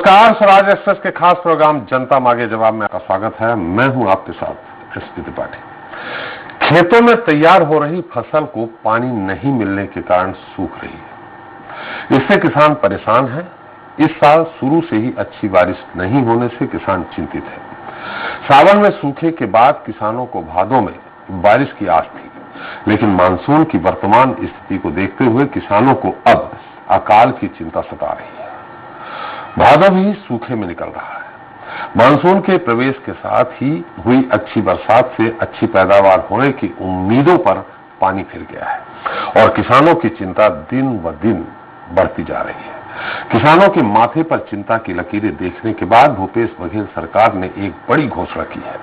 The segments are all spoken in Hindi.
नमस्कार, स्वराज एक्सप्रेस के खास प्रोग्राम जनता मांगे जवाब में आपका स्वागत है। मैं हूं आपके साथ एसपी त्रिपाठी। खेतों में तैयार हो रही फसल को पानी नहीं मिलने के कारण सूख रही है। इससे किसान परेशान है। इस साल शुरू से ही अच्छी बारिश नहीं होने से किसान चिंतित है। सावन में सूखे के बाद किसानों को भादों में बारिश की आस थी, लेकिन मानसून की वर्तमान स्थिति को देखते हुए किसानों को अब अकाल की चिंता सता रही है। भादों भी सूखे में निकल रहा है। मानसून के प्रवेश के साथ ही हुई अच्छी बरसात से अच्छी पैदावार होने की उम्मीदों पर पानी फिर गया है और किसानों की चिंता दिन ब दिन बढ़ती जा रही है। किसानों के माथे पर चिंता की लकीरें देखने के बाद भूपेश बघेल सरकार ने एक बड़ी घोषणा की है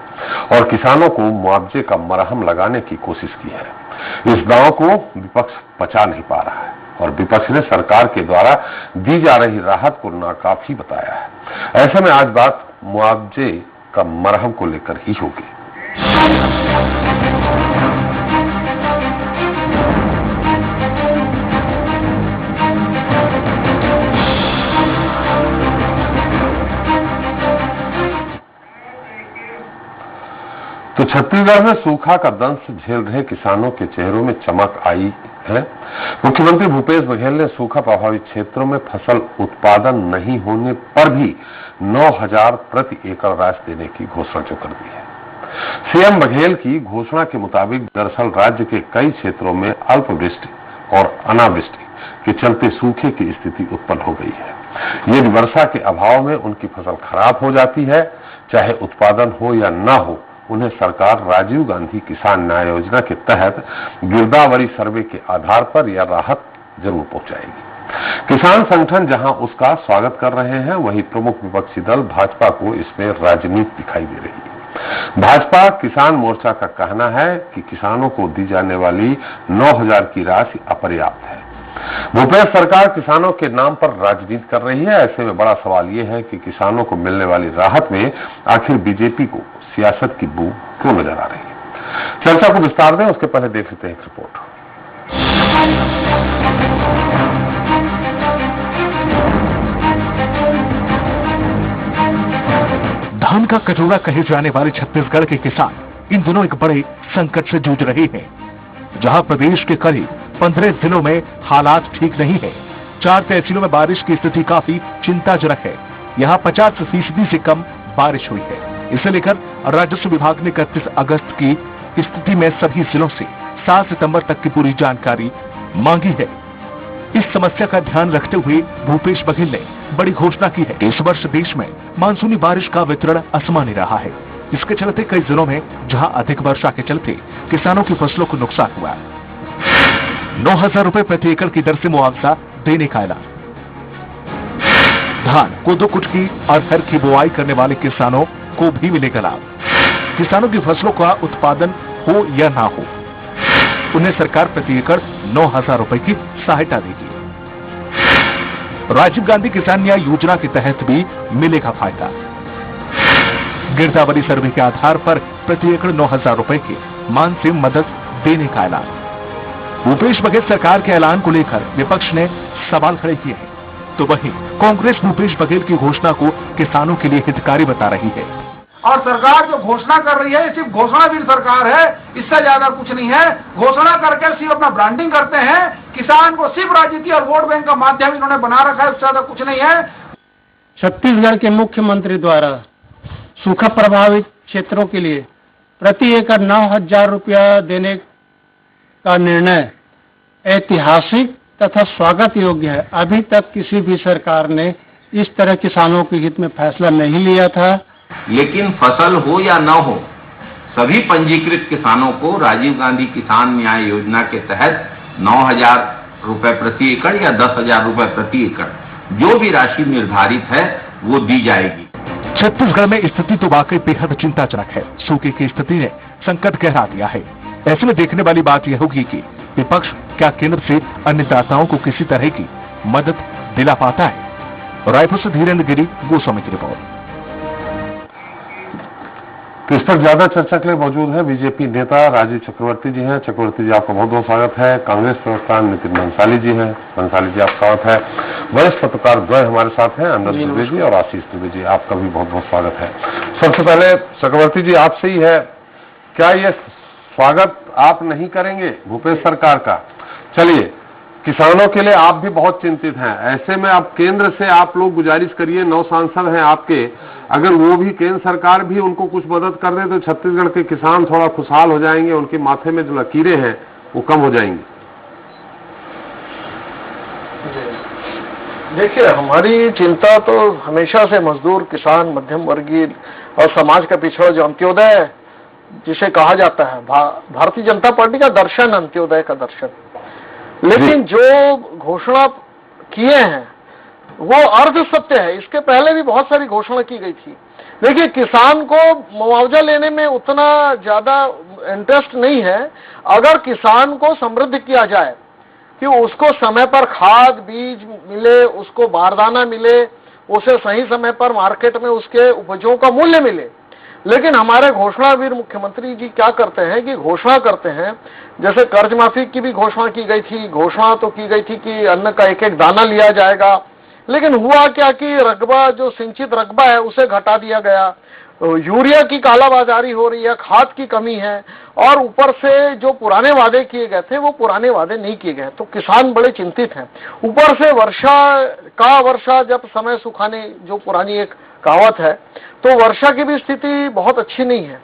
और किसानों को मुआवजे का मरहम लगाने की कोशिश की है। इस दांव को विपक्ष पचा नहीं पा रहा है और विपक्ष ने सरकार के द्वारा दी जा रही राहत को नाकाफी बताया है। ऐसे में आज बात मुआवजे का मरहम को लेकर ही होगी। तो छत्तीसगढ़ में सूखा का दंश झेल रहे किसानों के चेहरों में चमक आई है। मुख्यमंत्री भूपेश बघेल ने सूखा प्रभावित क्षेत्रों में फसल उत्पादन नहीं होने पर भी 9,000 प्रति एकड़ राशि देने की घोषणा जो कर दी है। सीएम बघेल की घोषणा के मुताबिक दरअसल राज्य के कई क्षेत्रों में अल्पवृष्टि और अनावृष्टि के चलते सूखे की स्थिति उत्पन्न हो गई है। यदि वर्षा के अभाव में उनकी फसल खराब हो जाती है, चाहे उत्पादन हो या ना हो, उन्हें सरकार राजीव गांधी किसान न्याय योजना के तहत गिरदावरी सर्वे के आधार पर यह राहत जरूर पहुंचाएगी। किसान संगठन जहां उसका स्वागत कर रहे हैं, वहीं प्रमुख विपक्षी दल भाजपा को इसमें राजनीति दिखाई दे रही है। भाजपा किसान मोर्चा का कहना है कि किसानों को दी जाने वाली 9,000 की राशि अपर्याप्त है। भूपेश सरकार किसानों के नाम पर राजनीति कर रही है। ऐसे में बड़ा सवाल यह है कि किसानों को मिलने वाली राहत में आखिर बीजेपी को सियासत की बू क्यों नजर आ रही है। चर्चा को विस्तार दें, उसके पहले देख लेते हैं एक रिपोर्ट। धान का कटोरा कहे जाने वाले छत्तीसगढ़ के किसान इन दिनों एक बड़े संकट से जूझ रहे हैं। जहां प्रदेश के करीब 15 जिलों में हालात ठीक नहीं है। 4 तहसीलों में बारिश की स्थिति काफी चिंताजनक है। यहां 50% से कम बारिश हुई है। इसे लेकर राजस्व विभाग ने 31 अगस्त की स्थिति में सभी जिलों से 7 सितंबर तक की पूरी जानकारी मांगी है। इस समस्या का ध्यान रखते हुए भूपेश बघेल ने बड़ी घोषणा की है कि इस वर्ष देश में मानसूनी बारिश का वितरण असमान्य रहा है। इसके चलते कई जिलों में जहां अधिक वर्षा के चलते किसानों की फसलों को नुकसान हुआ। 9,000 रुपए प्रति एकड़ की दर से मुआवजा देने का ऐलान। धान, कोदो, कुटकी और अरहर की बुआई करने वाले किसानों को भी मिलेगा लाभ। किसानों की फसलों का उत्पादन हो या ना हो, उन्हें सरकार प्रति एकड़ 9,000 रुपए की सहायता देगी। राजीव गांधी किसान न्याय योजना के तहत भी मिलेगा फायदा। गिरदावरी सर्वे के आधार पर प्रति एकड़ 9,000 रुपए की मान से मदद देने का ऐलान। भूपेश बघेल सरकार के ऐलान को लेकर विपक्ष ने सवाल खड़े किए हैं, तो वहीं कांग्रेस भूपेश बघेल की घोषणा को किसानों के लिए हितकारी बता रही है। और सरकार जो घोषणा कर रही है, सिर्फ घोषणावीर सरकार है, इससे ज्यादा कुछ नहीं है। घोषणा करके सिर्फ अपना ब्रांडिंग करते हैं। किसान को सिर्फ राजनीति और वोट बैंक का माध्यम इन्होंने बना रखा है, उससे ज्यादा कुछ नहीं है। छत्तीसगढ़ के मुख्यमंत्री द्वारा सूखा प्रभावित क्षेत्रों के लिए प्रति एकड़ 9,000 रुपया देने का निर्णय ऐतिहासिक तथा स्वागत योग्य है। अभी तक किसी भी सरकार ने इस तरह किसानों के हित में फैसला नहीं लिया था। लेकिन फसल हो या न हो, सभी पंजीकृत किसानों को राजीव गांधी किसान न्याय योजना के तहत 9,000 रुपए प्रति एकड़ या 10,000 रुपए प्रति एकड़ जो भी राशि निर्धारित है वो दी जाएगी। छत्तीसगढ़ में स्थिति तो वाकई बेहद चिंताजनक है। सूखे की स्थिति ने संकट गहरा दिया है। ऐसे में देखने वाली बात यह होगी कि विपक्ष क्या केंद्र से अन्नदाताओं को किसी तरह की मदद दिला पाता है। रायपुर से धीरेन्द्र गिरी, गोस्वामी की रिपोर्ट। तो इस पर ज्यादा चर्चा के लिए मौजूद है बीजेपी नेता राजीव चक्रवर्ती जी हैं। चक्रवर्ती जी, आपका बहुत बहुत स्वागत है। कांग्रेस प्रवक्ता नितिन भंसाली जी हैं। भंसाली जी, आपका स्वागत है। वरिष्ठ पत्रकार द्वय हमारे साथ हैं, आनंद दुबे जी और आशीष दुबे जी, आपका भी बहुत बहुत स्वागत है। सबसे पहले चक्रवर्ती जी आपसे ही है, क्या ये स्वागत आप नहीं करेंगे भूपेश सरकार का? चलिए, किसानों के लिए आप भी बहुत चिंतित हैं, ऐसे में अब केंद्र से आप लोग गुजारिश करिए, 9 सांसद हैं आपके, अगर वो भी केंद्र सरकार भी उनको कुछ मदद कर दे तो छत्तीसगढ़ के किसान थोड़ा खुशहाल हो जाएंगे, उनके माथे में जो लकीरें हैं वो कम हो जाएंगी। देखिए, हमारी चिंता तो हमेशा से मजदूर, किसान, मध्यम वर्गीय और समाज का पिछड़ा जो अंत्योदय जिसे कहा जाता है, भारतीय जनता पार्टी का दर्शन, अंत्योदय का दर्शन। लेकिन जो घोषणा किए हैं वो अर्ध सत्य है। इसके पहले भी बहुत सारी घोषणा की गई थी। देखिए, किसान को मुआवजा लेने में उतना ज्यादा इंटरेस्ट नहीं है। अगर किसान को समृद्ध किया जाए कि उसको समय पर खाद बीज मिले, उसको बारदाना मिले, उसे सही समय पर मार्केट में उसके उपजों का मूल्य मिले। लेकिन हमारे घोषणावीर मुख्यमंत्री जी क्या करते हैं कि घोषणा करते हैं, जैसे कर्ज माफी की भी घोषणा की गई थी, घोषणा तो की गई थी कि अन्न का एक एक दाना लिया जाएगा, लेकिन हुआ क्या कि रकबा, जो सिंचित रकबा है उसे घटा दिया गया, यूरिया की कालाबाजारी हो रही है, खाद की कमी है, और ऊपर से जो पुराने वादे किए गए थे वो पुराने वादे नहीं किए गए, तो किसान बड़े चिंतित हैं। ऊपर से वर्षा जब समय सुखाने, जो पुरानी एक कहावत है, तो वर्षा की भी स्थिति बहुत अच्छी नहीं है।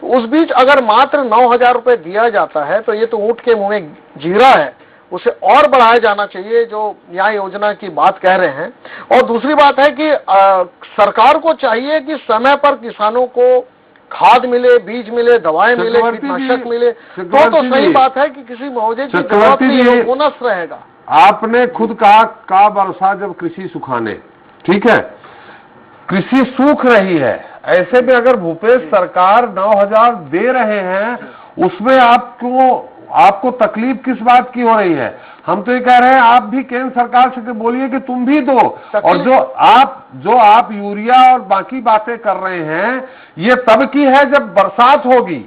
उस बीच अगर मात्र 9,000 रुपए दिया जाता है तो ये तो ऊंट के मुंह में जीरा है, उसे और बढ़ाया जाना चाहिए, जो न्याय योजना की बात कह रहे हैं। और दूसरी बात है कि सरकार को चाहिए कि समय पर किसानों को खाद मिले, बीज मिले, दवाएं मिले, कीटनाशक मिले, तो सही बात है कि किसी मुआवजे की जरूरत नहीं है, बोनस रहेगा। आपने खुद कहा का वर्षा जब कृषि सुखाने, ठीक है, कृषि सूख रही है, ऐसे में अगर भूपेश सरकार 9,000 दे रहे हैं, उसमें आपको तकलीफ किस बात की हो रही है? हम तो ये कह रहे हैं आप भी केंद्र सरकार से बोलिए कि तुम भी दो, और जो आप यूरिया और बाकी बातें कर रहे हैं ये तब की है जब बरसात होगी।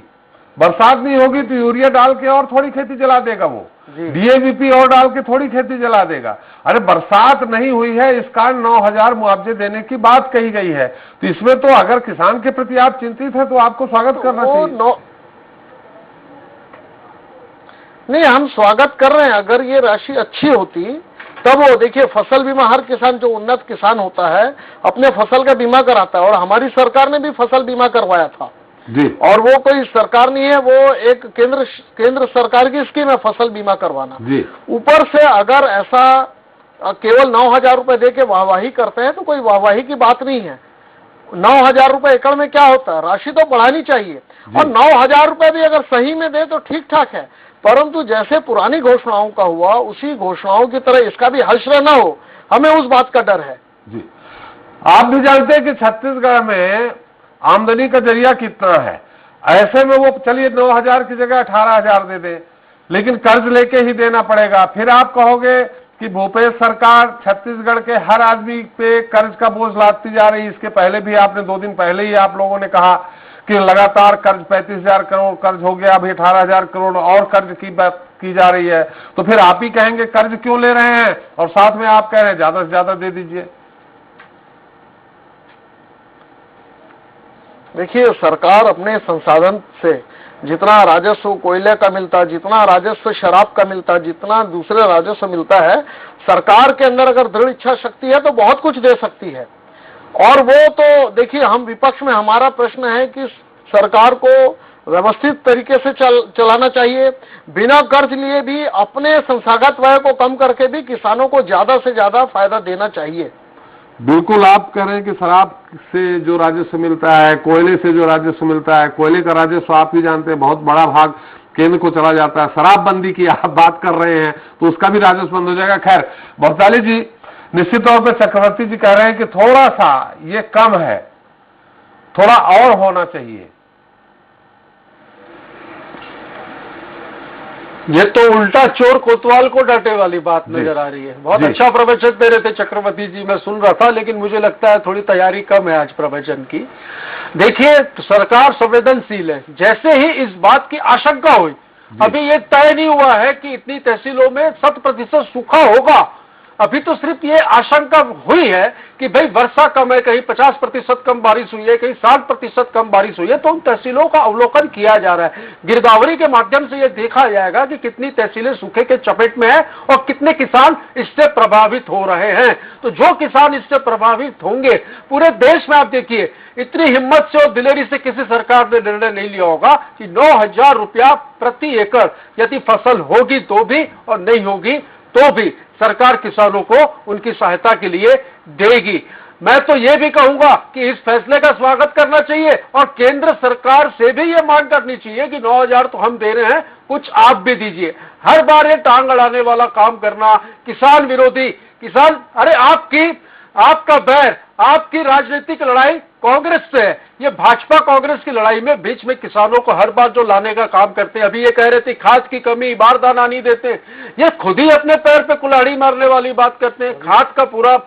बरसात नहीं होगी तो यूरिया डाल के और थोड़ी खेती जला देगा, वो डीएवीपी और डाल के थोड़ी खेती जला देगा। अरे बरसात नहीं हुई है, इस कारण 9,000 मुआवजे देने की बात कही गई है, तो इसमें तो अगर किसान के प्रति आप चिंतित है तो आपको स्वागत करना चाहिए। नहीं, हम स्वागत कर रहे हैं। अगर ये राशि अच्छी होती तब वो, देखिए, फसल बीमा, हर किसान जो उन्नत किसान होता है अपने फसल का बीमा कराता है, और हमारी सरकार ने भी फसल बीमा करवाया था जी। और वो कोई सरकार नहीं है, वो एक केंद्र सरकार की स्कीम है फसल बीमा करवाना जी। ऊपर से अगर ऐसा केवल 9,000 रुपए दे के वाहवाही करते हैं तो कोई वाहवाही की बात नहीं है। 9,000 रुपए एकड़ में क्या होता है, राशि तो बढ़ानी चाहिए, और 9,000 रुपए भी अगर सही में दे तो ठीक ठाक है, परंतु जैसे पुरानी घोषणाओं का हुआ उसी घोषणाओं की तरह इसका भी हश्र न हो, हमें उस बात का डर है जी। आप भी जानते हैं कि छत्तीसगढ़ में आमदनी का जरिया कितना है, ऐसे में वो चलिए 9,000 की जगह 18,000 दे दे, लेकिन कर्ज लेके ही देना पड़ेगा। फिर आप कहोगे कि भूपेश सरकार छत्तीसगढ़ के हर आदमी पे कर्ज का बोझ लादती जा रही है। इसके पहले भी आपने 2 दिन पहले ही आप लोगों ने कहा कि लगातार कर्ज 35,000 करोड़ कर्ज हो गया, अभी 18,000 करोड़ और कर्ज की बात की जा रही है, तो फिर आप ही कहेंगे कर्ज क्यों ले रहे हैं, और साथ में आप कह रहे हैं ज्यादा से ज्यादा दे दीजिए। देखिए, सरकार अपने संसाधन से जितना राजस्व कोयले का मिलता है, जितना राजस्व शराब का मिलता है, जितना दूसरे राजस्व मिलता है, सरकार के अंदर अगर दृढ़ इच्छा शक्ति है तो बहुत कुछ दे सकती है। और वो तो देखिए, हम विपक्ष में हमारा प्रश्न है कि सरकार को व्यवस्थित तरीके से चलाना चाहिए, बिना कर्ज लिए भी अपने संस्थागत व्यय को कम करके भी किसानों को ज्यादा से ज्यादा फायदा देना चाहिए। बिल्कुल, आप कह रहे हैं कि शराब से जो राजस्व मिलता है, कोयले से जो राजस्व मिलता है, कोयले का राजस्व आप ही जानते हैं बहुत बड़ा भाग केंद्र को चला जाता है। शराबबंदी की आप बात कर रहे हैं तो उसका भी राजस्व बंद हो जाएगा। खैर, भरताली जी, निश्चित तौर पर चक्रवर्ती जी कह रहे हैं कि थोड़ा सा ये कम है, थोड़ा और होना चाहिए। ये तो उल्टा चोर कोतवाल को डांटे वाली बात नजर आ रही है। बहुत अच्छा प्रवचन दे रहे थे चक्रवर्ती जी, मैं सुन रहा था, लेकिन मुझे लगता है थोड़ी तैयारी कम है आज प्रवचन की। देखिए, सरकार संवेदनशील है। जैसे ही इस बात की आशंका हुई, अभी ये तय नहीं हुआ है कि इतनी तहसीलों में 100% सूखा होगा, अभी तो सिर्फ ये आशंका हुई है कि भाई वर्षा कम है, कहीं 50% कम बारिश हुई है, कहीं 60% कम बारिश हुई है, तो उन तहसीलों का अवलोकन किया जा रहा है। गिरदावरी के माध्यम से ये देखा जाएगा कि कितनी तहसीलें सूखे के चपेट में है और कितने किसान इससे प्रभावित हो रहे हैं। तो जो किसान इससे प्रभावित होंगे, पूरे देश में आप देखिए, इतनी हिम्मत से और दिलेरी से किसी सरकार ने निर्णय नहीं लिया होगा कि 9,000 रुपया प्रति एकड़ यदि फसल होगी तो भी और नहीं होगी तो भी सरकार किसानों को उनकी सहायता के लिए देगी। मैं तो ये भी कहूंगा कि इस फैसले का स्वागत करना चाहिए और केंद्र सरकार से भी ये मांग करनी चाहिए कि 9,000 तो हम दे रहे हैं, कुछ आप भी दीजिए। हर बार ये टांग अड़ाने वाला काम करना, किसान विरोधी, किसान, अरे आपका बैर, आपकी राजनीतिक लड़ाई कांग्रेस से है। ये भाजपा कांग्रेस की लड़ाई में बीच में किसानों को हर बार जो लाने का काम करते हैं। अभी ये कह रहे थे खाद की कमी, बारदाना नहीं देते, ये खुद ही अपने पैर पे कुल्हाड़ी मारने वाली बात करते हैं। खाद का पूरा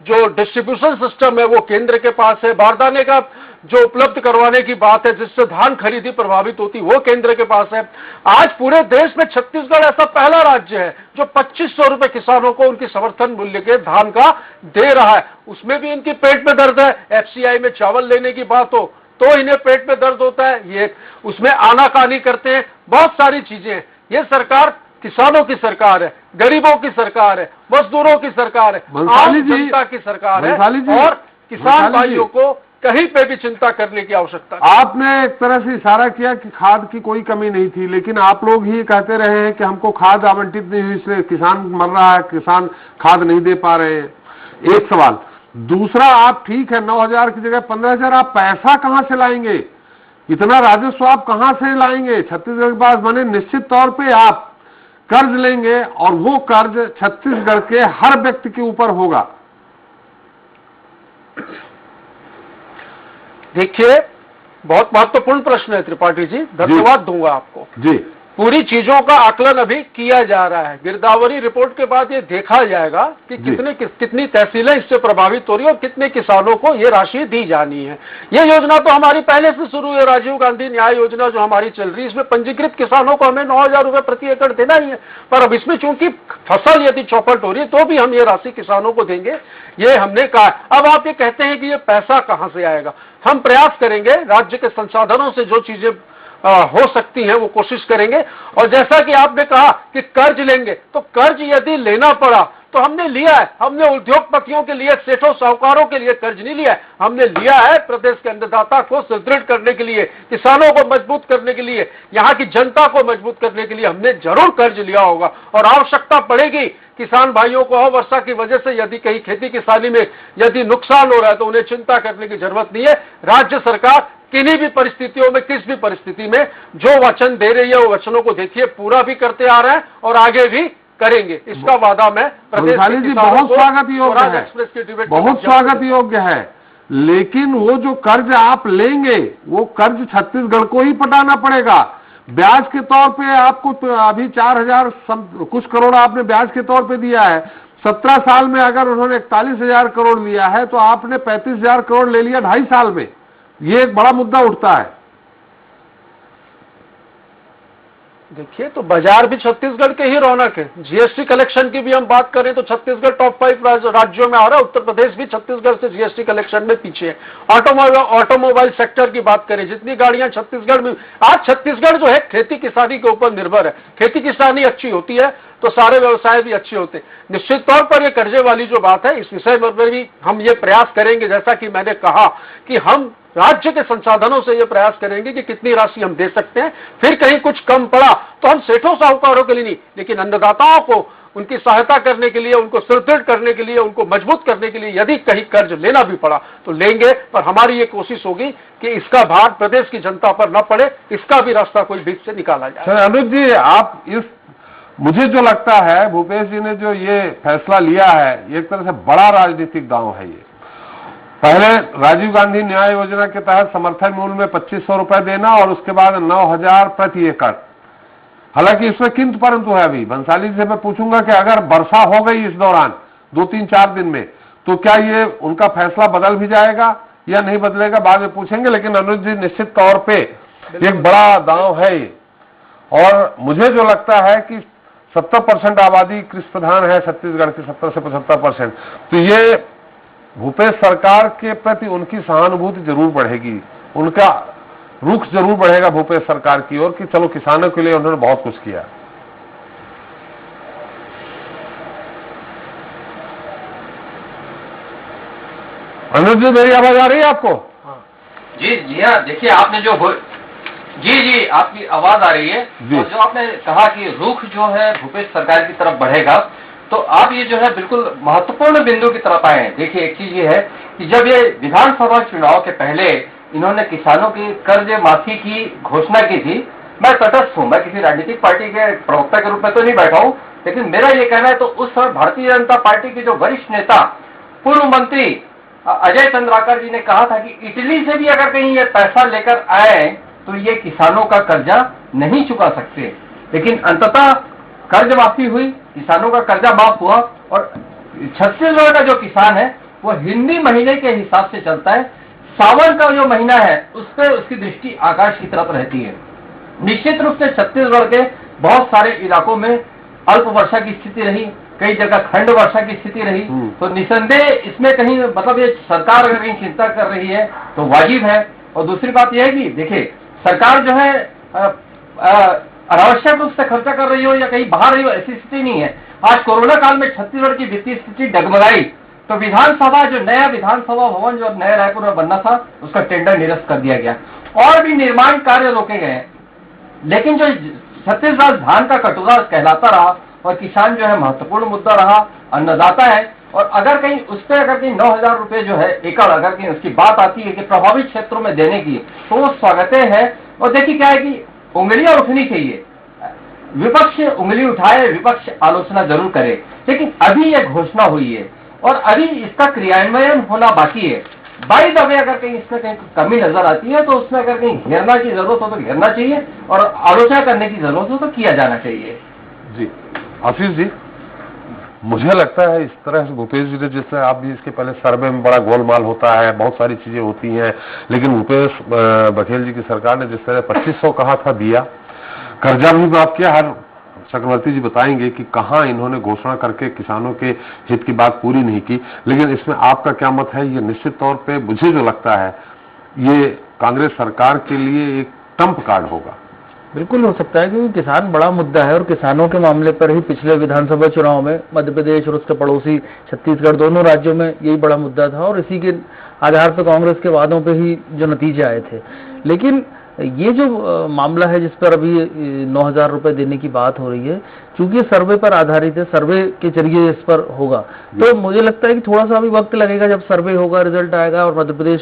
जो डिस्ट्रीब्यूशन सिस्टम है वो केंद्र के पास है, बारदाने का जो उपलब्ध करवाने की बात है जिससे धान खरीदी प्रभावित होती वो केंद्र के पास है। आज पूरे देश में छत्तीसगढ़ ऐसा पहला राज्य है जो 2,500 रुपए किसानों को उनकी समर्थन मूल्य के धान का दे रहा है। उसमें भी इनकी पेट में दर्द है। एफसीआई में चावल लेने की बात हो तो इन्हें पेट में दर्द होता है, ये उसमें आनाकानी करते हैं, बहुत सारी चीजें। ये सरकार किसानों की सरकार है, गरीबों की सरकार है, मजदूरों की सरकार है, आम जनता की सरकार है और किसान भाइयों को कहीं पे भी चिंता करने की आवश्यकता नहीं। आपने एक तरह से इशारा किया कि खाद की कोई कमी नहीं थी, लेकिन आप लोग ही कहते रहे हैं कि हमको खाद आवंटित नहीं हुई इसलिए किसान मर रहा है, किसान खाद नहीं दे पा रहे हैं। एक सवाल। दूसरा, आप ठीक है 9,000 की जगह 15,000, आप पैसा कहां से लाएंगे? इतना राजस्व आप कहां से लाएंगे? छत्तीसगढ़ के पास बने निश्चित तौर पे आप कर्ज लेंगे और वो कर्ज छत्तीसगढ़ के हर व्यक्ति के ऊपर होगा। देखिए, बहुत महत्वपूर्ण प्रश्न है त्रिपाठी जी, धन्यवाद दूंगा आपको जी। पूरी चीजों का आकलन अभी किया जा रहा है। गिरदावरी रिपोर्ट के बाद ये देखा जाएगा कि कितनी तहसीलें इससे प्रभावित हो रही है और कितने किसानों को ये राशि दी जानी है। ये योजना तो हमारी पहले से शुरू है, राजीव गांधी न्याय योजना जो हमारी चल रही है, इसमें पंजीकृत किसानों को हमें 9,000 रुपए प्रति एकड़ देना ही है। पर अब इसमें चूंकि फसल यदि चौपट हो रही है तो भी हम ये राशि किसानों को देंगे, ये हमने कहा। अब आप ये कहते हैं कि ये पैसा कहां से आएगा? हम प्रयास करेंगे, राज्य के संसाधनों से जो चीजें हो सकती हैं वो कोशिश करेंगे। और जैसा कि आपने कहा कि कर्ज लेंगे, तो कर्ज यदि लेना पड़ा तो हमने लिया है। हमने उद्योगपतियों के लिए, सेठों साहूकारों के लिए कर्ज नहीं लिया है, हमने लिया है प्रदेश के अन्नदाता को सुदृढ़ करने के लिए, किसानों को मजबूत करने के लिए, यहाँ की जनता को मजबूत करने के लिए हमने जरूर कर्ज लिया होगा। और आवश्यकता पड़ेगी किसान भाइयों को वर्षा की वजह से यदि कहीं खेती किसानी में यदि नुकसान हो रहा है तो उन्हें चिंता करने की जरूरत नहीं है। राज्य सरकार किन्हीं भी परिस्थितियों में, किस भी परिस्थिति में जो वचन दे रही है वो वचनों को देखिए पूरा भी करते आ रहे हैं और आगे भी करेंगे, इसका वादा मैं प्रदेश के किसानों को, बहुत स्वागत योग्य है, बहुत स्वागत योग्य है। लेकिन वो जो कर्ज आप लेंगे वो कर्ज छत्तीसगढ़ को ही पटाना पड़ेगा। ब्याज के तौर पे आपको तो अभी 4,000 कुछ करोड़ आपने ब्याज के तौर पे दिया है। 17 साल में अगर उन्होंने 41,000 करोड़ लिया है तो आपने 35,000 करोड़ ले लिया 2.5 साल में। ये एक बड़ा मुद्दा उठता है। देखिए, तो बाजार भी छत्तीसगढ़ के ही रौनक है। जीएसटी कलेक्शन की भी हम बात करें तो छत्तीसगढ़ टॉप 5 राज्यों में आ रहा है। उत्तर प्रदेश भी छत्तीसगढ़ से जीएसटी कलेक्शन में पीछे है। ऑटोमोबाइल सेक्टर की बात करें, जितनी गाड़ियां छत्तीसगढ़ में, आज छत्तीसगढ़ जो है खेती किसानी के ऊपर निर्भर है। खेती किसानी अच्छी होती है तो सारे व्यवसाय भी अच्छे होते हैं। निश्चित तौर पर ये कर्जे वाली जो बात है, इस विषय में भी हम ये प्रयास करेंगे, जैसा कि मैंने कहा कि हम राज्य के संसाधनों से ये प्रयास करेंगे कि कितनी राशि हम दे सकते हैं। फिर कहीं कुछ कम पड़ा तो हम सेठों साहूकारों के लिए नहीं, लेकिन अन्नदाताओं को उनकी सहायता करने के लिए, उनको सुदृढ़ करने के लिए, उनको मजबूत करने के लिए यदि कहीं कर्ज लेना भी पड़ा तो लेंगे। पर हमारी ये कोशिश होगी कि इसका भार प्रदेश की जनता पर न पड़े, इसका भी रास्ता कोई बीच से निकाला जाए। अनुज जी, आप मुझे जो लगता है भूपेश जी ने जो ये फैसला लिया है, एक तरह से बड़ा राजनीतिक दांव है। ये पहले राजीव गांधी न्याय योजना के तहत समर्थन मूल्य में 2,500 रुपए देना और उसके बाद 9,000 प्रति एकड़। हालांकि इसमें किंतु परंतु है। अभी बंसाली से मैं पूछूंगा कि अगर वर्षा हो गई इस दौरान 2-3-4 दिन में तो क्या ये उनका फैसला बदल भी जाएगा या नहीं बदलेगा, बाद में पूछेंगे। लेकिन अनुज जी, निश्चित तौर पे एक बड़ा दांव है ये। और मुझे जो लगता है कि 70% आबादी कृषि प्रधान है छत्तीसगढ़ की, 70 से 75%। तो ये भूपेश सरकार के प्रति उनकी सहानुभूति जरूर बढ़ेगी, उनका रुख जरूर बढ़ेगा भूपेश सरकार की ओर कि चलो किसानों के लिए उन्होंने बहुत कुछ किया। अनुज जी, मेरी आवाज आ रही है आपको? जी हाँ, देखिए आपने जो जी आपकी आवाज आ रही है। और जो आपने कहा कि रुख जो है भूपेश सरकार की तरफ बढ़ेगा, तो आप ये जो है बिल्कुल महत्वपूर्ण बिंदु की तरफ आए हैं। देखिए एक चीज ये है कि जब ये विधानसभा चुनाव के पहले इन्होंने किसानों की कर्ज माफी की घोषणा की थी, मैं तटस्थ हूँ, मैं किसी राजनीतिक पार्टी के प्रवक्ता के रूप में तो नहीं बैठा हूँ, लेकिन मेरा ये कहना है तो उस समय भारतीय जनता पार्टी के जो वरिष्ठ नेता पूर्व मंत्री अजय चंद्राकर जी ने कहा था कि इटली से भी अगर कहीं ये पैसा लेकर आए तो ये किसानों का कर्जा नहीं चुका सकते। लेकिन अंततः कर्ज माफी हुई, किसानों का कर्जा माफ हुआ और छत्तीसगढ़ का जो किसान है वो हिंदी महीने के हिसाब से चलता है। सावन का जो महीना है उस पर उसकी दृष्टि आकाश की तरफ रहती है। निश्चित रूप से छत्तीसगढ़ के बहुत सारे इलाकों में अल्प वर्षा की स्थिति रही, कई जगह खंड वर्षा की स्थिति रही, तो निसंदेह इसमें कहीं मतलब ये सरकार अगर कहीं चिंता कर रही है तो वाजिब है। और दूसरी बात यह है कि देखिए सरकार जो है अनावश्यक रूप से खर्चा कर रही हो या कहीं बाहर रही हो ऐसी स्थिति नहीं है। आज कोरोना काल में छत्तीसगढ़ की वित्तीय स्थिति डगमगाई तो विधानसभा जो नया विधानसभा भवन जो नया रायपुर में बनना था उसका टेंडर निरस्त कर दिया गया और भी निर्माण कार्य रोके गए। लेकिन जो छत्तीसगढ़ धान का कटोरा कहलाता रहा और किसान जो है महत्वपूर्ण मुद्दा रहा, अन्नदाता है। और अगर कहीं उस पर अगर कहीं 9,000 रुपए जो है एकड़ अगर कहीं उसकी बात आती है कि प्रभावित क्षेत्रों में देने की, तो वो स्वागत है। और देखिए क्या है कि उंगलियां उठनी चाहिए, विपक्ष उंगली उठाए, विपक्ष आलोचना जरूर करे, लेकिन अभी यह घोषणा हुई है और अभी इसका क्रियान्वयन होना बाकी है। बाई द वे अगर कहीं इसमें कहीं कमी नजर आती है तो उसमें अगर कहीं घेरना की जरूरत हो तो घेरना चाहिए और आलोचना करने की जरूरत हो तो किया जाना चाहिए। जी आशीष जी, मुझे लगता है इस तरह से भूपेश जी ने, जिस तरह आप भी इसके पहले सर्वे में बड़ा गोलमाल होता है, बहुत सारी चीजें होती हैं, लेकिन भूपेश बघेल जी की सरकार ने जिस तरह 2500 कहा था दिया, कर्जा भी माफ किया। हर चक्रवर्ती जी बताएंगे कि कहां इन्होंने घोषणा करके किसानों के हित की बात पूरी नहीं की। लेकिन इसमें आपका क्या मत है? ये निश्चित तौर पे मुझे जो लगता है ये कांग्रेस सरकार के लिए एक ट्रम्प कार्ड होगा। बिल्कुल हो सकता है, क्योंकि किसान बड़ा मुद्दा है और किसानों के मामले पर ही पिछले विधानसभा चुनाव में मध्य प्रदेश और उसके पड़ोसी छत्तीसगढ़ दोनों राज्यों में यही बड़ा मुद्दा था और इसी के आधार पर कांग्रेस के वादों पे ही जो नतीजे आए थे। लेकिन ये जो मामला है जिस पर अभी 9,000 रुपए देने की बात हो रही है, चूंकि सर्वे पर आधारित है, सर्वे के जरिए इस पर होगा, तो मुझे लगता है कि थोड़ा सा अभी वक्त लगेगा। जब सर्वे होगा, रिजल्ट आएगा और मध्य प्रदेश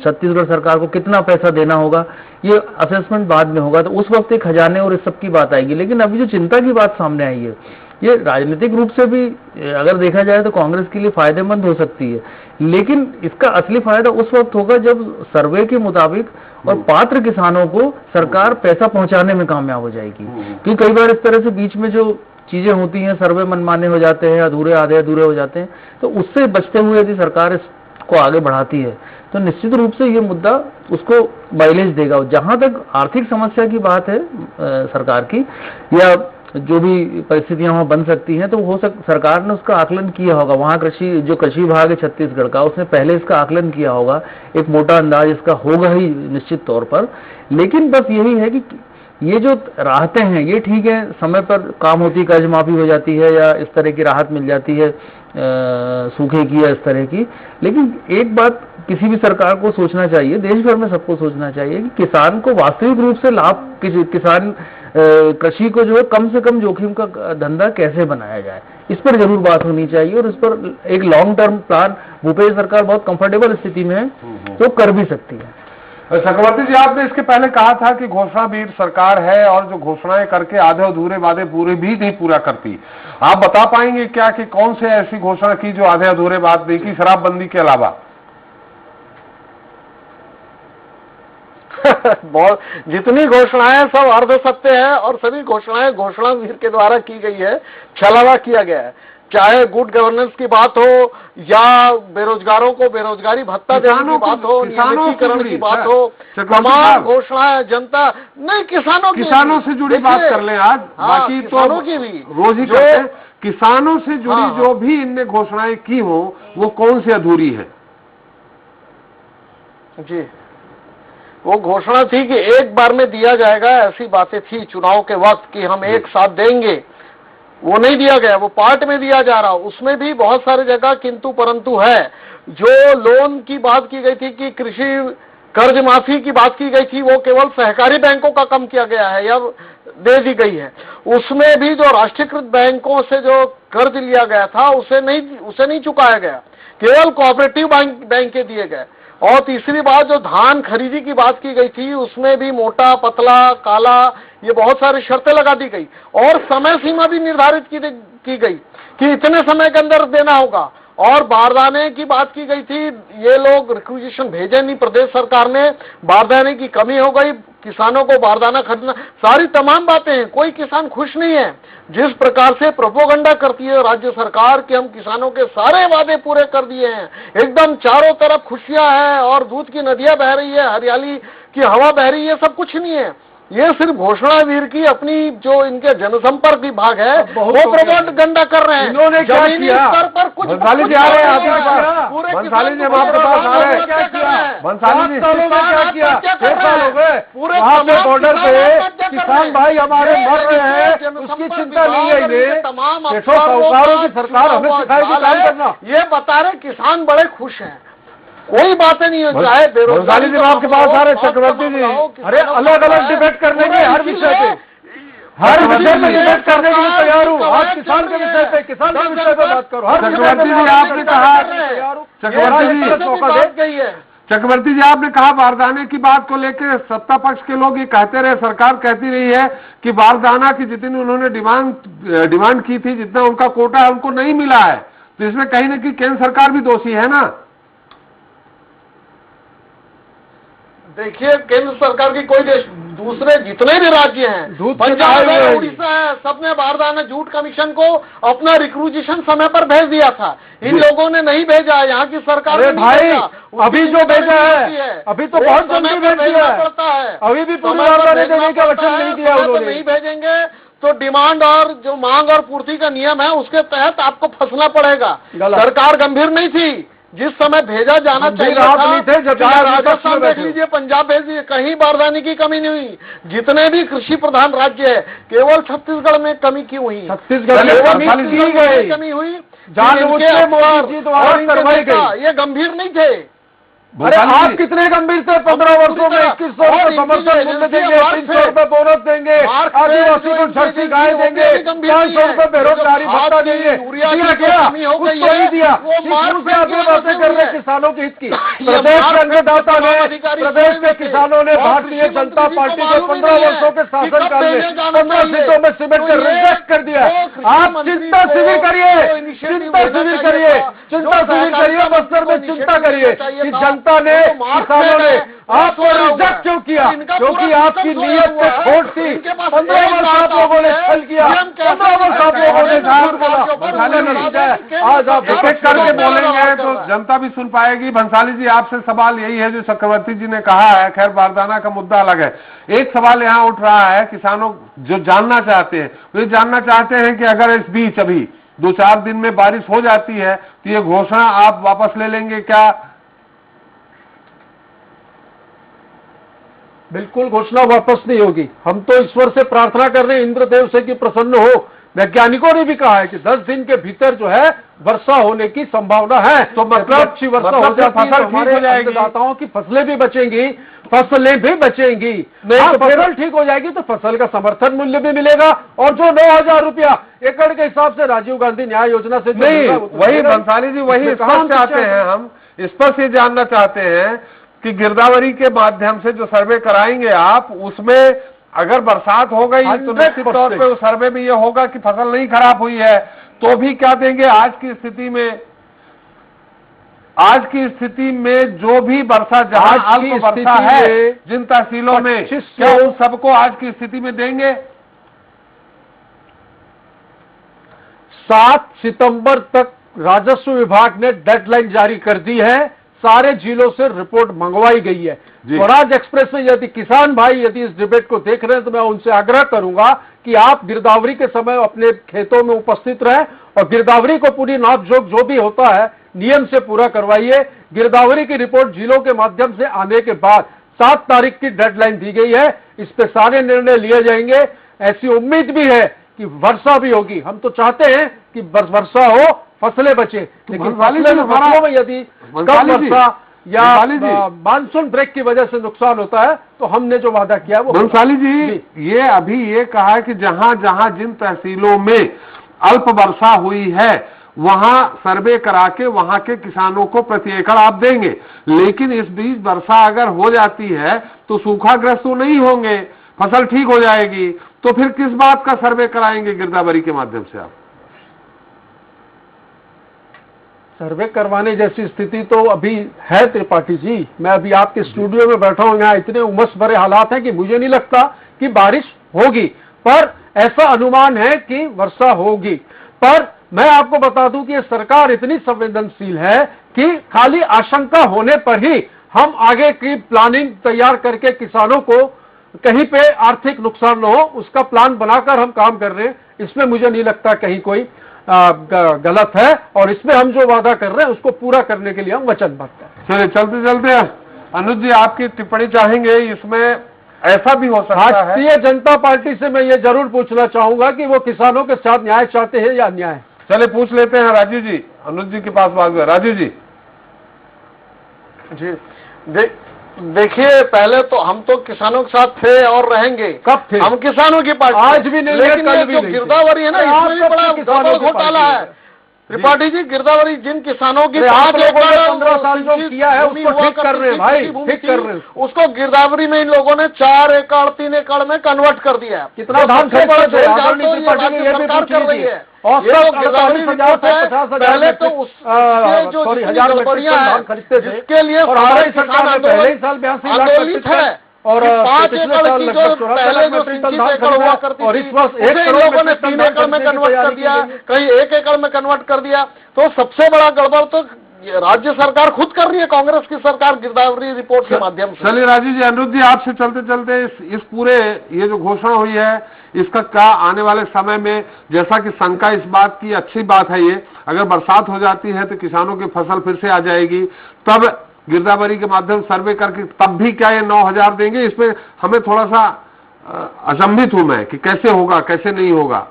छत्तीसगढ़ सरकार को कितना पैसा देना होगा ये असेसमेंट बाद में होगा, तो उस वक्त एक खजाने और इस सब की बात आएगी। लेकिन अभी जो चिंता की बात सामने आई है ये राजनीतिक रूप से भी अगर देखा जाए तो कांग्रेस के लिए फायदेमंद हो सकती है, लेकिन इसका असली फायदा उस वक्त होगा जब सर्वे के मुताबिक और पात्र किसानों को सरकार पैसा पहुंचाने में कामयाब हो जाएगी। क्योंकि कई बार इस तरह से बीच में जो चीजें होती हैं, सर्वे मनमाने हो जाते हैं, अधूरे आधे अधूरे हो जाते हैं, तो उससे बचते हुए यदि सरकार इसको आगे बढ़ाती है तो निश्चित रूप से ये मुद्दा उसको माइलेज देगा। जहां तक आर्थिक समस्या की बात है सरकार की या जो भी परिस्थितियां वहां बन सकती हैं, तो सरकार ने उसका आकलन किया होगा। वहां कृषि विभाग है छत्तीसगढ़ का, उसने पहले इसका आकलन किया होगा, एक मोटा अंदाज इसका होगा ही निश्चित तौर पर। लेकिन बस यही है कि ये जो राहतें हैं ये ठीक है, समय पर काम होती, कर्ज माफी हो जाती है या इस तरह की राहत मिल जाती है सूखे की या इस तरह की। लेकिन एक बात किसी भी सरकार को सोचना चाहिए, देश भर में सबको सोचना चाहिए कि किसान को वास्तविक रूप से लाभ, किसान कृषि को जो है कम से कम जोखिम का धंधा कैसे बनाया जाए, इस पर जरूर बात होनी चाहिए। और इस पर एक लॉन्ग टर्म प्लान भूपेश सरकार बहुत कंफर्टेबल स्थिति में है तो कर भी सकती है। चक्रवर्ती जी, आपने इसके पहले कहा था कि घोषणावीर सरकार है और जो घोषणाएं करके आधे अधूरे वादे पूरे भी नहीं पूरा करती। आप बता पाएंगे क्या कि कौन से ऐसी घोषणा की जो आधे अधूरे बात नहीं की, शराबबंदी के अलावा? बहुत जितनी घोषणाएं सब अर्ध सत्य है और सभी घोषणाएं घोषणावीर के द्वारा की गई है, छलावा किया गया है। चाहे गुड गवर्नेंस की बात हो या बेरोजगारों को बेरोजगारी भत्ता देने की बात हो, नियमितीकरण की बात हो, तमाम घोषणाएं जनता नहीं किसानों से जुड़ी बात कर लें आज। बाकी तो किसानों की भी रोज ही करते हैं। किसानों से जुड़ी जो भी इनने घोषणाएं की हो वो कौन सी अधूरी है? जी, वो घोषणा थी कि एक बार में दिया जाएगा, ऐसी बातें थी चुनाव के वक्त कि हम एक साथ देंगे, वो नहीं दिया गया, वो पार्ट में दिया जा रहा। उसमें भी बहुत सारी जगह किंतु परंतु है। जो लोन की बात की गई थी कि कृषि कर्ज माफी की बात की गई थी, वो केवल सहकारी बैंकों का कम किया गया है या दे दी गई है। उसमें भी जो राष्ट्रीयकृत बैंकों से जो कर्ज लिया गया था उसे नहीं चुकाया गया, केवल कोऑपरेटिव बैंक दिए गए। और तीसरी बात, जो धान खरीदी की बात की गई थी उसमें भी मोटा, पतला, काला, ये बहुत सारी शर्तें लगा दी गई और समय सीमा भी निर्धारित की गई कि इतने समय के अंदर देना होगा। और बारदाने की बात की गई थी, ये लोग रिक्विजिशन भेजे नहीं प्रदेश सरकार ने, बारदाने की कमी हो गई, किसानों को बारदाना खरीदना, सारी तमाम बातें हैं। कोई किसान खुश नहीं है। जिस प्रकार से प्रोपोगंडा करती है राज्य सरकार कि हम किसानों के सारे वादे पूरे कर दिए हैं, एकदम चारों तरफ खुशियां हैं और दूध की नदियां बह रही है, हरियाली की हवा बह रही है, सब कुछ नहीं है। ये सिर्फ घोषणा वीर की अपनी जो इनके जनसंपर्क विभाग है वो प्रोपोगंडा कर रहे हैं। इन्होंने क्या किया? स्तर पर कुछ भंसाली जी आ रहे हैं आपके पास। भंसाली जी आपके पास आ रहे हैं। भंसाली जी क्या किया? 6 साल हो गए वहाँ पे बॉर्डर पे किसान भाई हमारे मर रहे हैं, उसकी चिंता नहीं है इन्हें। तमाम साहूकारों की सरकार हमें सिखाएगी काम करना। ये बता रहे किसान बड़े खुश हैं, कोई बातें नहीं हो, चाहे बेरोजगारी जी आपके पास आ रहे चक्रवर्ती जी। अरे अलग अलग डिबेट करने की हर विषय पे, हर विषय पे डिबेट करने के लिए तैयार हूँ। आज किसान के विषय पे, किसान के विषय पे बात करो। चक्रवर्ती जी आपने कहा, चक्रवर्ती जी आपने कहा बारदाने की बात को लेकर सत्ता पक्ष के लोग ये कहते रहे, सरकार कहती रही है कि बारदाना की जितनी उन्होंने डिमांड की थी, जितना उनका कोटा है उनको नहीं मिला है। तो इसमें कहीं न कहीं केंद्र सरकार भी दोषी है ना? देखिए, केंद्र सरकार की कोई दूसरे जितने भी राज्य हैं, पंजाब है, उड़ीसा है, सबने बारदाना जूट कमीशन को अपना रिक्रूजिशन समय पर भेज दिया था। इन लोगों ने नहीं भेजा, यहाँ की सरकार ने भाई अभी जो भेजा है अभी तो बहुत जल्दी भेज दिया पड़ता है। अभी भी पूरी बारदाने देने का वचन नहीं दिया उन्होंने। नहीं भेजेंगे तो डिमांड और जो मांग और पूर्ति का नियम है उसके तहत आपको फंसना पड़ेगा। सरकार गंभीर नहीं थी। जिस समय भेजा जाना चाहिए था, राजस्थान देख लीजिए, पंजाब भेज दीजिए, कहीं बारदाने की कमी नहीं हुई। जितने भी कृषि प्रधान राज्य है, केवल छत्तीसगढ़ में कमी क्यों हुई? छत्तीसगढ़ में कमी हुई, ये गंभीर नहीं थे। अरे आप कितने गंभीर थे? 15 वर्षों में 2100 रुपये समर्थन मूल्य देंगे, 300 रुपये बोनस देंगे, आदिवासी को झड़सी गाय देंगे, 500 रुपये बेरोजगारी भत्ता देंगे। दिया क्या? कुछ तो नहीं दिया। बातें कर रहे किसानों के हित की। प्रदेश के अन्नदाता ने, प्रदेश के किसानों ने भारतीय जनता पार्टी के 15 वर्षों के शासनकाल में 15 सीटों में सिमट कर रिजेक्ट कर दिया। आप चिंता शिविर करिए, चिंता शिविर करिए, चिंता शिविर करिए, बस्तर में चिंता करिए कि जनता ने, किसानों ने आपको रिजेक्ट क्यों किया? क्योंकि आपकी नीयत पे खोट थी। 15 वर्ष आप लोगों ने छल किया, 15 वर्ष आप लोगों ने झूठ बोला। आज आप विकेट करके बोलेंगे तो जनता भी सुन पाएगी। भंसाली जी आपसे सवाल यही है जो चक्रवर्ती जी ने कहा है। खैर बारदाना का मुद्दा अलग है। एक सवाल यहाँ उठ रहा है, किसानों जो जानना चाहते हैं, वे जानना चाहते हैं कि अगर इस बीच अभी 2-4 दिन में बारिश हो जाती है तो ये घोषणा आप वापस ले लेंगे क्या? बिल्कुल घोषणा वापस नहीं होगी। हम तो ईश्वर से प्रार्थना कर रहे हैं, इंद्रदेव से कि प्रसन्न हो। वैज्ञानिकों ने भी कहा है कि 10 दिन के भीतर जो है वर्षा होने की संभावना है। तो मतलब अच्छी वर्षा हो जाती है तो हमारे अन्नदाताओं की फसलें भी बचेंगी, फसलें भी बचेंगी। नहीं तो फसल ठीक हो जाएगी तो फसल का समर्थन मूल्य भी मिलेगा और जो 9,000 रुपया एकड़ के हिसाब से राजीव गांधी न्याय योजना से नहीं, वही भंसाली जी वही स्पष्ट चाहते हैं, हम स्पष्ट ये जानना चाहते हैं कि गिरदावरी के माध्यम से जो सर्वे कराएंगे आप, उसमें अगर बरसात हो गई तो निश्चित तौर पे उस सर्वे में ये होगा कि फसल नहीं खराब हुई है, तो भी क्या देंगे? आज की स्थिति में जो भी वर्षा जहां अल्प वर्षा है जिन तहसीलों में, क्या उन सबको आज की स्थिति में देंगे? 7 सितंबर तक राजस्व विभाग ने डेडलाइन जारी कर दी है, सारे जिलों से रिपोर्ट मंगवाई गई है। स्वराज एक्सप्रेस में यदि किसान भाई यदि इस डिबेट को देख रहे हैं तो मैं उनसे आग्रह करूंगा कि आप गिरदावरी के समय अपने खेतों में उपस्थित रहें और गिरदावरी को पूरी नापजोक जो भी होता है नियम से पूरा करवाइए। गिरदावरी की रिपोर्ट जिलों के माध्यम से आने के बाद 7 तारीख की डेडलाइन दी गई है, इस पे सारे निर्णय लिए जाएंगे। ऐसी उम्मीद भी है कि वर्षा भी होगी। हम तो चाहते हैं कि वर्षा हो, फसलें बचे, लेकिन फसलों में यदि कम वर्षा या मानसून ब्रेक की वजह से नुकसान होता है तो हमने जो वादा किया वो बंसाली जी ये अभी ये कहा है कि जहां जहां जिन तहसीलों में अल्प वर्षा हुई है वहां सर्वे करा के वहां के किसानों को प्रति एकड़ आप देंगे, लेकिन इस बीच वर्षा अगर हो जाती है तो सूखाग्रस्त तो नहीं होंगे, फसल ठीक हो जाएगी, तो फिर किस बात का सर्वे कराएंगे गिरदावरी के माध्यम से आप? सर्वे करवाने जैसी स्थिति तो अभी है त्रिपाठी जी। मैं अभी आपके स्टूडियो में बैठा हूं, यहाँ इतने उमस भरे हालात हैं कि मुझे नहीं लगता कि बारिश होगी, पर ऐसा अनुमान है कि वर्षा होगी। पर मैं आपको बता दूं कि सरकार इतनी संवेदनशील है कि खाली आशंका होने पर ही हम आगे की प्लानिंग तैयार करके किसानों को कहीं पे आर्थिक नुकसान न हो उसका प्लान बनाकर हम काम कर रहे हैं। इसमें मुझे नहीं लगता कहीं कोई गलत है, और इसमें हम जो वादा कर रहे हैं उसको पूरा करने के लिए हम वचनबद्ध हैं। चलिए चलते चलते अनुज जी आपकी टिप्पणी चाहेंगे। इसमें ऐसा भी हो सकता है, भारतीय जनता पार्टी से मैं ये जरूर पूछना चाहूंगा कि वो किसानों के साथ न्याय चाहते हैं या अन्याय? चले पूछ लेते हैं राजीव जी, अनुज जी के पास बात है। राजीव जी देखिए, पहले तो हम तो किसानों के साथ थे और रहेंगे। कब थे? हम किसानों की पार्टी, आज भी नहीं, लेकिन कल ये भी जो नहीं। गिरदावरी है ना, इसमें भी बड़ा डबल घोटाला है त्रिपाठी जी। गिरदावरी जिन किसानों की 5 एकड़ 15 साल जो किया है उसको ठीक कर रहे हैं भाई, ठीक कर रहे हैं उसको गिरदावरी में इन लोगों ने 4 एकड़ 3 एकड़ में कन्वर्ट कर दिया है। कितना धान सरकार कर रही है और ये तो गिरदावरी रिपोर्ट है। पहले तो उसके जो गड़बड़ियां हैं जिसके लिए हमारी सरकार ने पहले ही साल 82 लाख आंदोलित है, और 5 एकड़ की जो पहले जो 33 एकड़ हुआ करती और इस वर्ष थी, इन लोगों ने 3 एकड़ में कन्वर्ट कर दिया, कहीं 1 एकड़ में कन्वर्ट कर दिया। तो सबसे बड़ा गड़बड़ तो राज्य सरकार खुद कर रही है, कांग्रेस की सरकार गिरदावरी रिपोर्ट के माध्यम से। चलिए राजीव जी, अनुज जी आपसे चलते चलते इस पूरे ये जो घोषणा हुई है इसका क्या आने वाले समय में, जैसा कि शंका इस बात की अच्छी बात है, ये अगर बरसात हो जाती है तो किसानों की फसल फिर से आ जाएगी, तब गिरदावरी के माध्यम सर्वे करके तब भी क्या ये 9,000 देंगे? इसमें हमें थोड़ा सा अचंभित हूं मैं कि कैसे होगा कैसे नहीं होगा।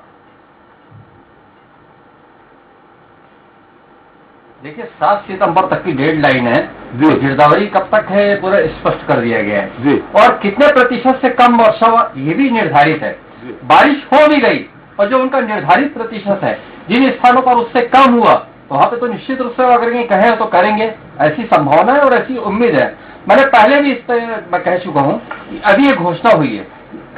देखिए 7 सितंबर तक की डेडलाइन है जी। तो गिरदावरी कब तक है पूरा स्पष्ट कर दिया गया है जी। और कितने प्रतिशत से कम वर्षा हुआ ये भी निर्धारित है। बारिश हो भी गई और जो उनका निर्धारित प्रतिशत है जिन स्थानों पर उससे कम हुआ तो वहां पे तो निश्चित रूप से अगर ये कहें तो करेंगे, ऐसी संभावना है और ऐसी उम्मीद है। मैंने पहले भी इस पर मैं कह चुका हूं कि अभी ये घोषणा हुई है,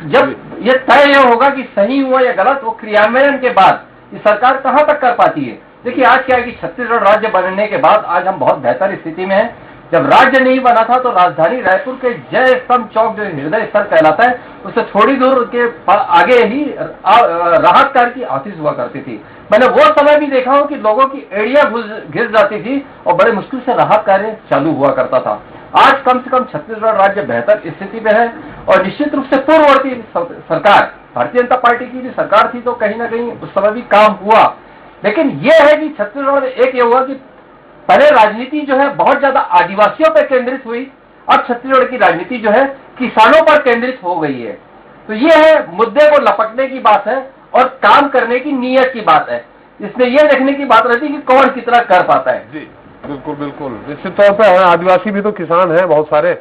जब ये तय होगा कि सही हुआ या गलत, वो क्रियान्वयन के बाद ये सरकार कहां तक कर पाती है। देखिए आज क्या है कि छत्तीसगढ़ राज्य बनने के बाद आज हम बहुत बेहतर स्थिति में हैं। जब राज्य नहीं बना था तो राजधानी रायपुर के जय स्तंभ चौक जो हृदय स्थल कहलाता है उससे थोड़ी दूर के आगे ही राहत कार्य की ऑफिस हुआ करती थी। मैंने वो समय भी देखा हूं कि लोगों की एड़ियां घिस जाती थी और बड़े मुश्किल से राहत कार्य चालू हुआ करता था। आज कम से कम छत्तीसगढ़ राज्य बेहतर स्थिति में है और निश्चित रूप से पूर्ववर्ती सरकार भारतीय जनता पार्टी की भी सरकार थी तो कहीं ना कहीं उस समय भी काम हुआ। लेकिन यह है कि छत्तीसगढ़ में एक ये हुआ कि पहले राजनीति जो है बहुत ज्यादा आदिवासियों पर केंद्रित हुई, अब छत्तीसगढ़ की राजनीति जो है किसानों पर केंद्रित हो गई है। तो ये है मुद्दे को लपटने की बात है और काम करने की नीयत की बात है। इसमें यह देखने की बात रहती है कि कौन कितना कर पाता है। जी बिल्कुल बिल्कुल, निश्चित तौर पर आदिवासी भी तो किसान है बहुत सारे।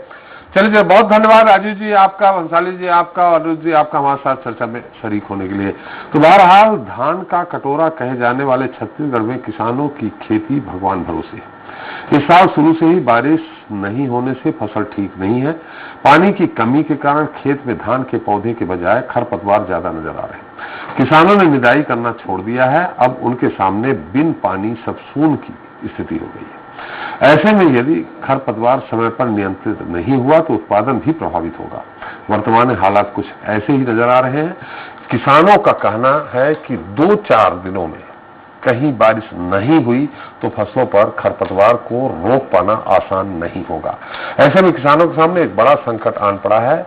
चलिए बहुत धन्यवाद राजीव जी आपका, वंशाली जी आपका और अनुज जी आपका हमारे साथ चर्चा में शरीक होने के लिए। तो बहरहाल धान का कटोरा कहे जाने वाले छत्तीसगढ़ में किसानों की खेती भगवान भरोसे है। इस साल शुरू से ही बारिश नहीं होने से फसल ठीक नहीं है। पानी की कमी के कारण खेत में धान के पौधे के बजाय खरपतवार ज्यादा नजर आ रहे हैं। किसानों ने निदाई करना छोड़ दिया है, अब उनके सामने बिन पानी सब सून की स्थिति हो गई है। ऐसे में यदि खरपतवार समय पर नियंत्रित नहीं हुआ तो उत्पादन भी प्रभावित होगा। वर्तमान हालात कुछ ऐसे ही नजर आ रहे हैं। किसानों का कहना है कि 2-4 दिनों में कहीं बारिश नहीं हुई तो फसलों पर खरपतवार को रोक पाना आसान नहीं होगा। ऐसे में किसानों के सामने एक बड़ा संकट आन पड़ा है।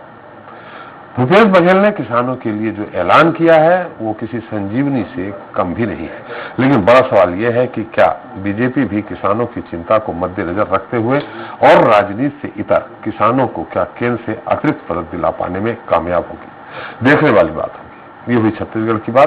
भूपेश बघेल ने किसानों के लिए जो ऐलान किया है वो किसी संजीवनी से कम भी नहीं है, लेकिन बड़ा सवाल यह है कि क्या बीजेपी भी किसानों की चिंता को मद्देनजर रखते हुए और राजनीति से इतर किसानों को क्या केंद्र से अतिरिक्त पदक दिला पाने में कामयाब होगी? देखने वाली बात होगी। ये हुई छत्तीसगढ़ की बात।